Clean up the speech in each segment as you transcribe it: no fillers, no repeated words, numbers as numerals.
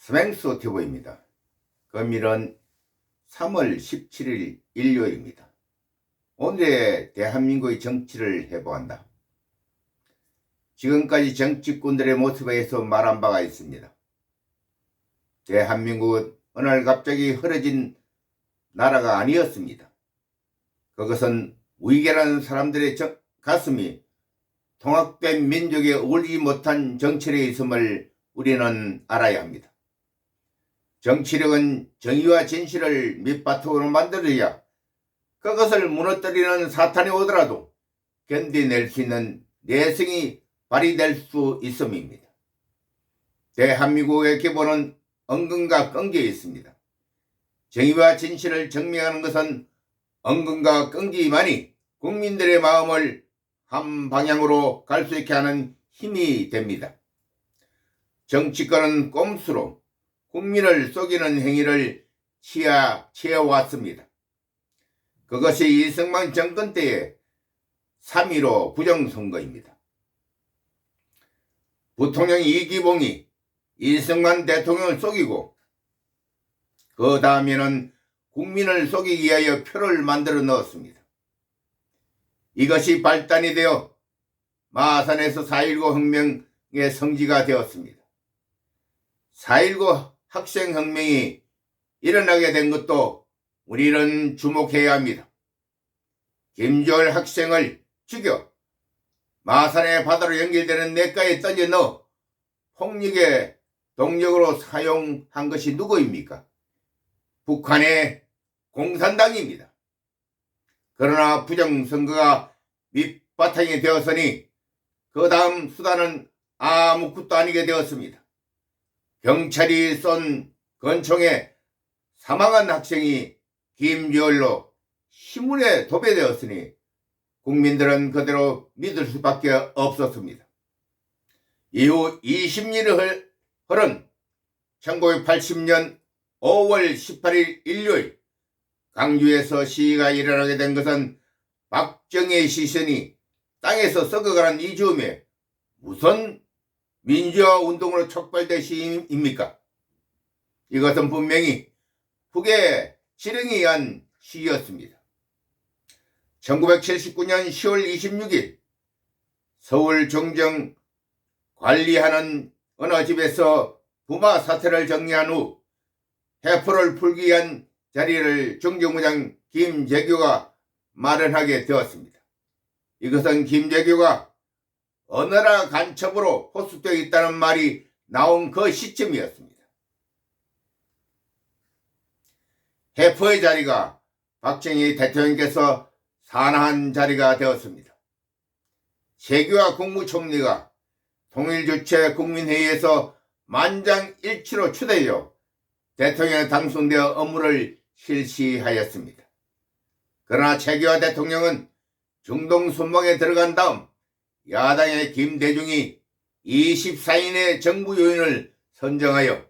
스맹수 TV입니다. 금일은 3월 17일 일요일입니다. 오늘의 대한민국의 정치를 해보한다. 지금까지 정치꾼들의 모습에서 말한 바가 있습니다. 대한민국은 어느 날 갑자기 흐려진 나라가 아니었습니다. 그것은 위계라는 사람들의 가슴이 통합된 민족에 어울리지 못한 정치력에 있음을 우리는 알아야 합니다. 정치력은 정의와 진실을 밑바탕으로 만들어야 그것을 무너뜨리는 사탄이 오더라도 견디낼 수 있는 내성이 발휘될 수 있음입니다. 대한민국의 기본은 언근과 끈기에 있습니다. 정의와 진실을 증명하는 것은 언근과 끈기만이 국민들의 마음을 한 방향으로 갈 수 있게 하는 힘이 됩니다. 정치권은 꼼수로 국민을 속이는 행위를 취해왔습니다. 그것이 이승만 정권 때의 3.15 부정선거입니다. 부통령 이기봉이 이승만 대통령을 속이고 그 다음에는 국민을 속이기 위하여 표를 만들어 넣었습니다. 이것이 발단이 되어 마산에서 4.19 혁명의 성지가 되었습니다. 4.19 학생혁명이 일어나게 된 것도 우리는 주목해야 합니다. 김주열 학생을 죽여 마산의 바다로 연결되는 냇가에 던져 넣어 폭력의 동력으로 사용한 것이 누구입니까? 북한의 공산당입니다. 그러나 부정선거가 밑바탕이 되었으니 그 다음 수단은 아무것도 아니게 되었습니다. 경찰이 쏜 권총에 사망한 학생이 김주열로 신문에 도배되었으니 국민들은 그대로 믿을 수밖에 없었습니다. 이후 20년이 흐른 1980년 5월 18일 일요일 광주에서 시위가 일어나게 된 것은 박정희의 시선이 땅에서 썩어가는 이 즈음에 무슨 민주화 운동으로 촉발된 시위입니까? 이것은 분명히 북의 실행에 의한 시위였습니다. 1979년 10월 26일 서울 종정 관리하는 어느 집에서 부마 사태를 정리한 후 해포를 풀기 위한 자리를 중정부장 김재규가 마련하게 되었습니다. 이것은 김재규가 어느나 간첩으로 호수되어 있다는 말이 나온 그 시점이었습니다. 해포의 자리가 박정희 대통령께서 산하한 자리가 되었습니다. 재규와 국무총리가 통일주체 국민회의에서 만장일치로 추대되어 대통령에 당선되어 업무를 실시하였습니다. 그러나 재규와 대통령은 중동 순방에 들어간 다음 야당의 김대중이 24인의 정부 요인을 선정하여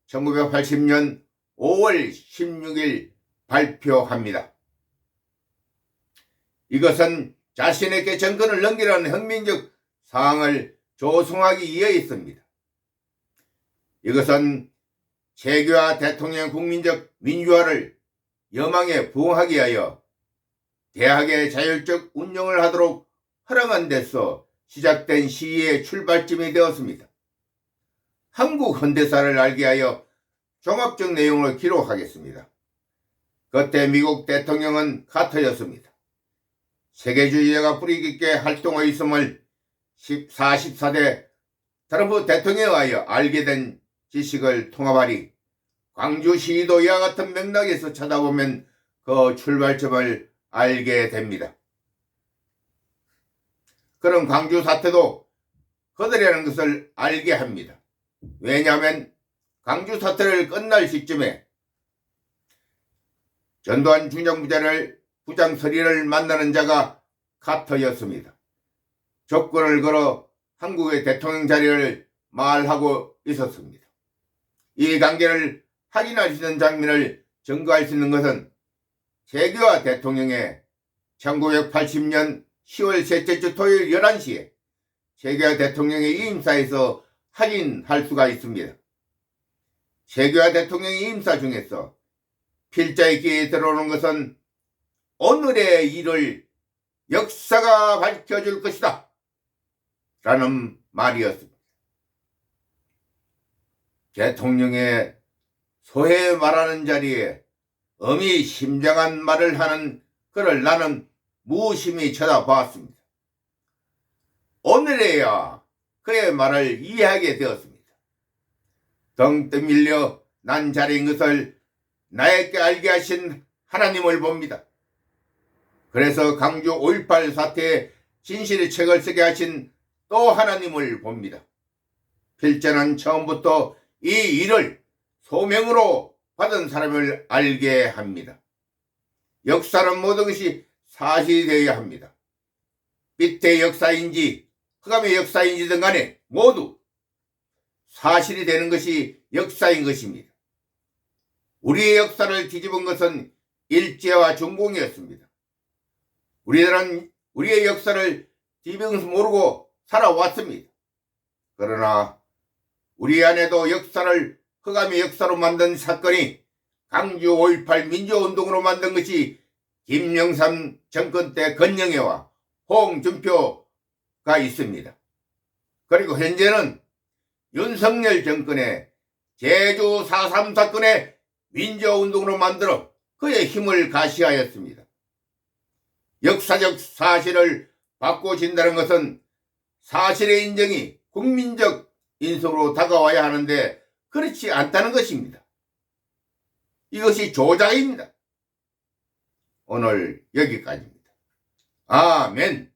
1980년 5월 16일 발표합니다. 이것은 자신에게 정권을 넘기라는 혁명적 사항을 조성하기 위해 있습니다. 이것은 재규와 대통령의 국민적 민주화를 여망에 부응하기 위하여 대학의 자율적 운영을 하도록 허락한 데서 시작된 시위의 출발점이 되었습니다. 한국 현대사를 알게 하여 종합적 내용을 기록하겠습니다. 그때 미국 대통령은 카터였습니다. 세계주의자가 뿌리 깊게 활동하여 있음을 44대 트럼프 대통령에 의하여 알게 된 지식을 통합하리 광주 시위도 이와 같은 맥락에서 찾아보면 그 출발점을 알게 됩니다. 그런 광주 사태도 그들이라는 것을 알게 합니다. 왜냐하면 광주 사태를 끝날 시점에 전두환 부장 서리를 만나는 자가 카터였습니다. 조건을 걸어 한국의 대통령 자리를 말하고 있었습니다. 이 관계를 확인할 수 있는 장면을 증거할 수 있는 것은 재규와 대통령의 1980년 10월 셋째 주 토요일 11시에 재규와 대통령의 이임사에서 확인할 수가 있습니다. 최규하 대통령의 임사 중에서 필자의 귀에 들어오는 것은 오늘의 일을 역사가 밝혀줄 것이다 라는 말이었습니다. 대통령의 소회 말하는 자리에 엄히 심장한 말을 하는 그를 나는 무심히 쳐다보았습니다. 오늘에야 그의 말을 이해하게 되었습니다. 덩 떠밀려 난 자리인 것을 나에게 알게 하신 하나님을 봅니다. 그래서 강주 5.18 사태에 진실의 책을 쓰게 하신 또 하나님을 봅니다. 필자는 처음부터 이 일을 소명으로 받은 사람을 알게 합니다. 역사는 모든 것이 사실이 되어야 합니다. 삐태의 역사인지 흑암의 역사인지든 간에 모두 사실이 되는 것이 역사인 것입니다. 우리의 역사를 뒤집은 것은 일제와 중공이었습니다. 우리들은 우리의 역사를 뒤집어서 모르고 살아왔습니다. 그러나 우리 안에도 역사를 흑암의 역사로 만든 사건이 강주 5.18 민주운동으로 만든 것이 김영삼 정권 때 건영애와 홍준표가 있습니다. 그리고 현재는 윤석열 정권의 제주 4.3 사건의 민주운동으로 만들어 그의 힘을 가시하였습니다. 역사적 사실을 바꾸신다는 것은 사실의 인정이 국민적 인성으로 다가와야 하는데 그렇지 않다는 것입니다. 이것이 조작입니다. 오늘 여기까지입니다. 아멘.